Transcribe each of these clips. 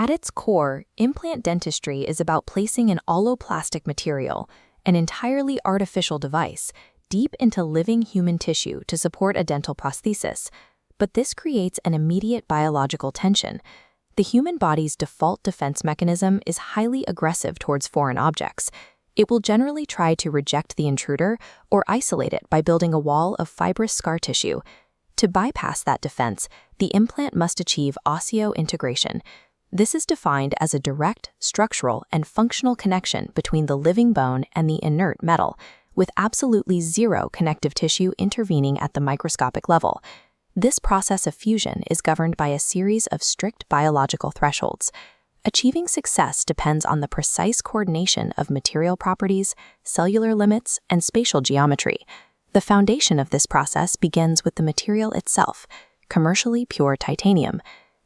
At its core, implant dentistry is about placing an alloplastic material, an entirely artificial device, deep into living human tissue to support a dental prosthesis. But this creates an immediate biological tension. The human body's default defense mechanism is highly aggressive towards foreign objects. It will generally try to reject the intruder or isolate it by building a wall of fibrous scar tissue. To bypass that defense, the implant must achieve osseointegration. This is defined as a direct, structural, and functional connection between the living bone and the inert metal, with absolutely zero connective tissue intervening at the microscopic level. This process of fusion is governed by a series of strict biological thresholds. Achieving success depends on the precise coordination of material properties, cellular limits, and spatial geometry. The foundation of this process begins with the material itself, commercially pure titanium.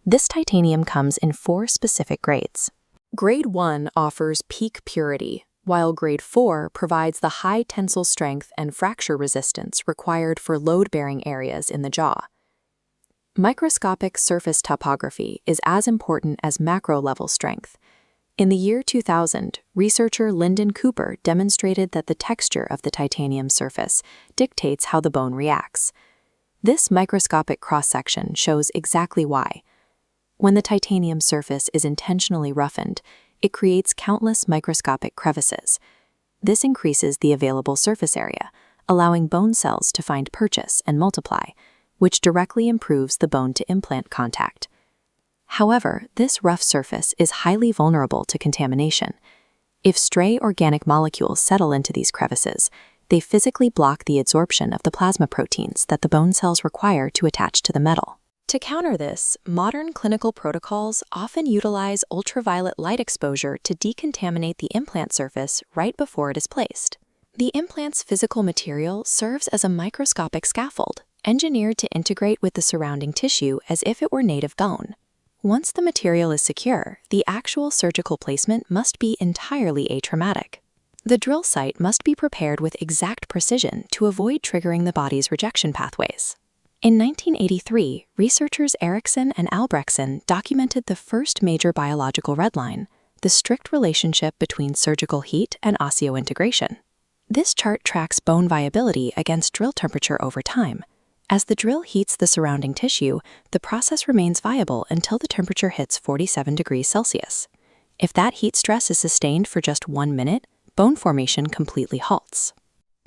This titanium comes in 4 specific grades. Grade 1 offers peak purity, while Grade 4 provides the high tensile strength and fracture resistance required for load-bearing areas in the jaw. Microscopic surface topography is as important as macro-level strength. In the year 2000, researcher Lyndon Cooper demonstrated that the texture of the titanium surface dictates how the bone reacts. This microscopic cross-section shows exactly why. When the titanium surface is intentionally roughened, it creates countless microscopic crevices. This increases the available surface area, allowing bone cells to find purchase and multiply, which directly improves the bone-to-implant contact. However, this rough surface is highly vulnerable to contamination. If stray organic molecules settle into these crevices, they physically block the absorption of the plasma proteins that the bone cells require to attach to the metal. To counter this, modern clinical protocols often utilize ultraviolet light exposure to decontaminate the implant surface right before it is placed. The implant's physical material serves as a microscopic scaffold, engineered to integrate with the surrounding tissue as if it were native bone. Once the material is secure, the actual surgical placement must be entirely atraumatic. The drill site must be prepared with exact precision to avoid triggering the body's rejection pathways. In 1983, researchers Erickson and Albrechtsen documented the first major biological red line, the strict relationship between surgical heat and osseointegration. This chart tracks bone viability against drill temperature over time. As the drill heats the surrounding tissue, the process remains viable until the temperature hits 47 degrees Celsius. If that heat stress is sustained for just 1 minute, bone formation completely halts.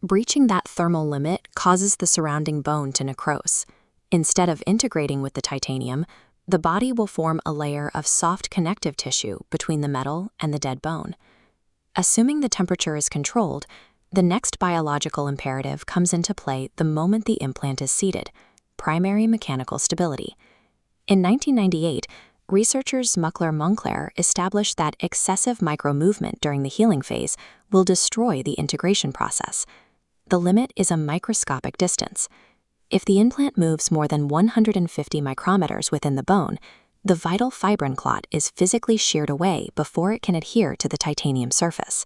Breaching that thermal limit causes the surrounding bone to necrose. Instead of integrating with the titanium, the body will form a layer of soft connective tissue between the metal and the dead bone. Assuming the temperature is controlled, the next biological imperative comes into play the moment the implant is seated: primary mechanical stability. In 1998, researchers Muckler-Moncler established that excessive micro-movement during the healing phase will destroy the integration process. The limit is a microscopic distance. If the implant moves more than 150 micrometers within the bone, the vital fibrin clot is physically sheared away before it can adhere to the titanium surface.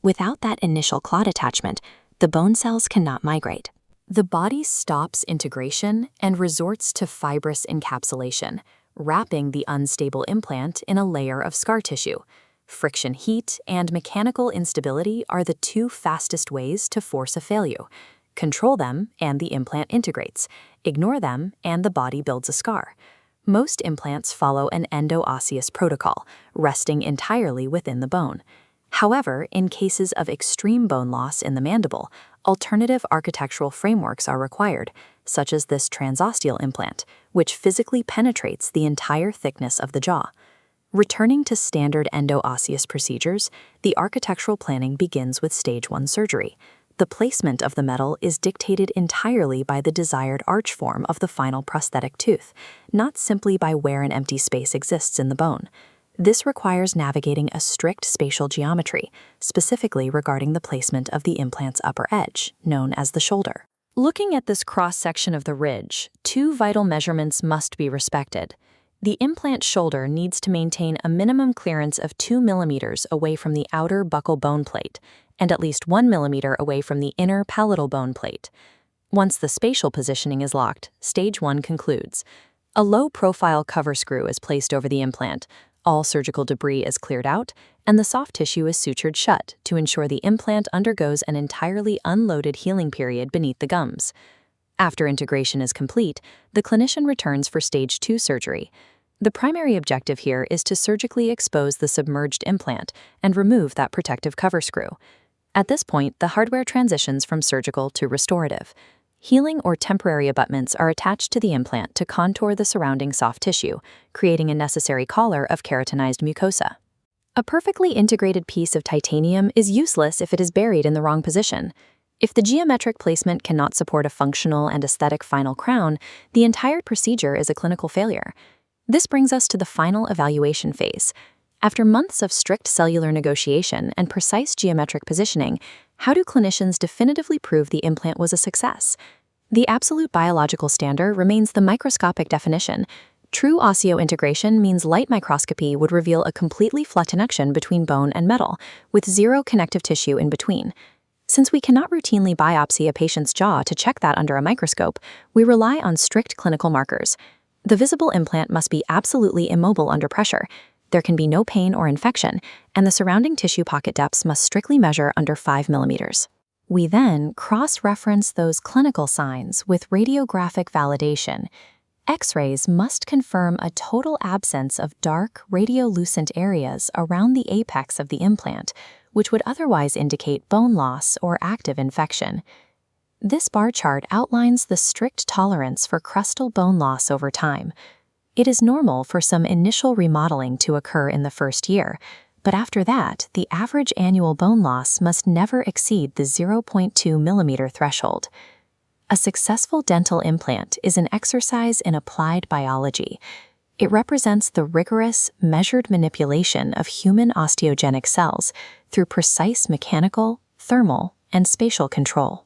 Without that initial clot attachment, the bone cells cannot migrate. The body stops integration and resorts to fibrous encapsulation, wrapping the unstable implant in a layer of scar tissue. Friction heat and mechanical instability are the 2 fastest ways to force a failure. Control them, and the implant integrates. Ignore them, and the body builds a scar. Most implants follow an endo-osseous protocol, resting entirely within the bone. However, in cases of extreme bone loss in the mandible, alternative architectural frameworks are required, such as this transosteal implant, which physically penetrates the entire thickness of the jaw. Returning to standard endo-osseous procedures, the architectural planning begins with Stage 1 surgery. The placement of the metal is dictated entirely by the desired arch form of the final prosthetic tooth, not simply by where an empty space exists in the bone. This requires navigating a strict spatial geometry, specifically regarding the placement of the implant's upper edge, known as the shoulder. Looking at this cross-section of the ridge, 2 vital measurements must be respected. The implant shoulder needs to maintain a minimum clearance of 2 millimeters away from the outer buccal bone plate, and at least 1 millimeter away from the inner palatal bone plate. Once the spatial positioning is locked, Stage 1 concludes. A low-profile cover screw is placed over the implant, All surgical debris is cleared out, and the soft tissue is sutured shut to ensure the implant undergoes an entirely unloaded healing period beneath the gums. After integration is complete, the clinician returns for stage 2 surgery. The primary objective here is to surgically expose the submerged implant and remove that protective cover screw. At this point, the hardware transitions from surgical to restorative. Healing or temporary abutments are attached to the implant to contour the surrounding soft tissue, creating a necessary collar of keratinized mucosa. A perfectly integrated piece of titanium is useless if it is buried in the wrong position. If the geometric placement cannot support a functional and aesthetic final crown, the entire procedure is a clinical failure. This brings us to the final evaluation phase. After months of strict cellular negotiation and precise geometric positioning, how do clinicians definitively prove the implant was a success? The absolute biological standard remains the microscopic definition. True osseointegration means light microscopy would reveal a completely flat connection between bone and metal, with zero connective tissue in between. Since we cannot routinely biopsy a patient's jaw to check that under a microscope, we rely on strict clinical markers. The visible implant must be absolutely immobile under pressure. There can be no pain or infection, and the surrounding tissue pocket depths must strictly measure under 5 millimeters. We then cross-reference those clinical signs with radiographic validation. X-rays must confirm a total absence of dark, radiolucent areas around the apex of the implant, which would otherwise indicate bone loss or active infection. This bar chart outlines the strict tolerance for crustal bone loss over time. It is normal for some initial remodeling to occur in the first year, but after that, the average annual bone loss must never exceed the 0.2 millimeter threshold. A successful dental implant is an exercise in applied biology. It represents the rigorous, measured manipulation of human osteogenic cells through precise mechanical, thermal, and spatial control.